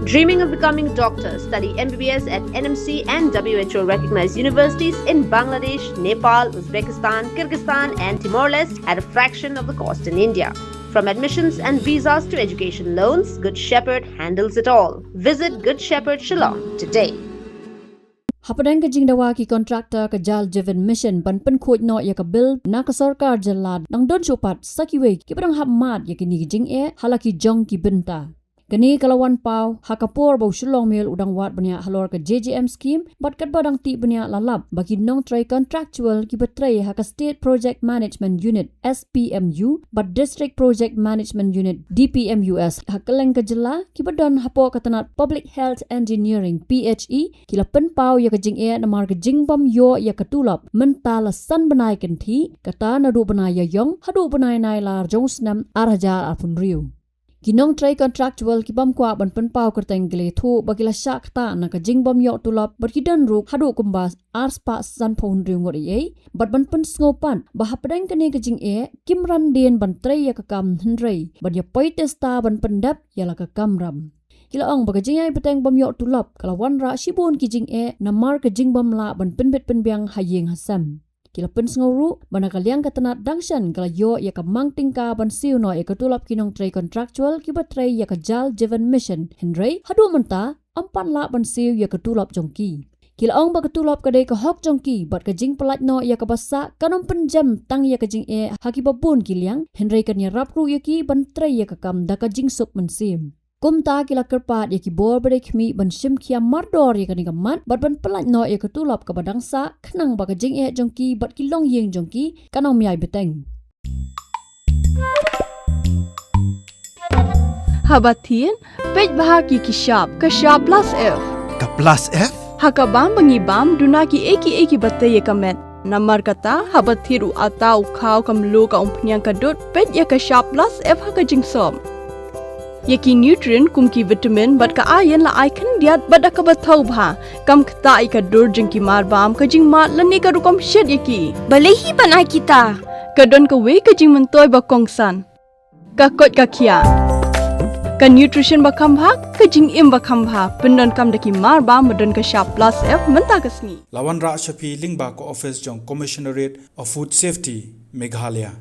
Dreaming of becoming a doctor? Study MBBS at NMC and WHO recognized universities in Bangladesh, Nepal, Uzbekistan, Kyrgyzstan and Timor-Leste at a fraction of the cost in India. From admissions and visas to education loans, Good Shepherd handles it all. Visit Good Shepherd Shillong today. Hapadang ka jingdawa ki contractor ka JJM mission pan khoj no ya ka bill na ka sarkar jalad nang don chupat sakiwe ki padang hamad ya kini jing halaki jong ki binta. Kani kalawan pau hakapor bau Shillong Mail udang wat banya halor ka JJM scheme bat kat badang ti banya lalap bagi Nongtrei Contractual ki Trei haka State Project Management Unit SPMU bat District Project Management Unit DPMUS hakaleng ka jela ki badon hapo katanat Public Health Engineering PHE kila pen pau ya ka jing namar ka jingbam yo ya ka Tulop mentala san Bnai Kynthih kata nadu Bnai ya yong hadu Bnai nai lar jongsnam arhajar apun riu. Kinong Trei Contractual ki bam kwa ban pen pau kerteng gle thu bagila syak ta na ka jingbam yo Tulop berkidan ruk hadu kumbas arspa san phone riu ngori bat ban pen ngopan bahapadang kani ka jing kimran den ban Trei ya ka kam Nongtrei ban ya poitesta ban pendap ya la ka kamram. Kila ong baga jing beteng bam yo Tulop kalawan ra shibun ki jing namar ka jingbam la ban penbet penbiang hayeng hasam. Kila pen nguru banakaliang katanat dangshan kala yo ya ka mangtingka ban siu no ya ka Tulop kinong Trei Contractual ki Trei ya ka JJM mission Henry hadu menta ampan la ban siu ya ka Tulop jongki. Kila ong ba ka Tulop ka dei ka hok jongki bat ka jing pelat no ya ka basa kanom penjam tang ya ka jing haki babun kiliang Henry kan ya rap ru ya ki ban Trei ya ka kam da ka jing sup mensim. Kumta kila kerpat ya ki bor bere kmi ban sim kia mardor ya ka mat bat ban pelat no ya ka Tulop ka badang sa khnang ba ka jing jongki bat ki long yeng jongki kanong miai beteng. Habatin pej bahagi ki shop ka shop plus F Ka plus F hakabam bangibam dunaki eki batte ya kamet namar kata habathiru atau khau kamlu ka umpnyang ka dot pej ya ka shop plus F haka jingsom yaki nutrient kumki vitamin bat ka ayan la icon diat bada ka bathau bha kam khta ka dur jingki marbam ka jing mat lani ka rukom shed yaki balehi banai kita ka don ka we ka jing mentoy ba kongsan ka kot ka khia ka nutrition ba khambha ka jing im ba khambha pendon kam daki marbam badon ka sharp plus F menta kasni Lawan Ra Shapi Lingba ko office jong Commissionerate of Food Safety Meghalaya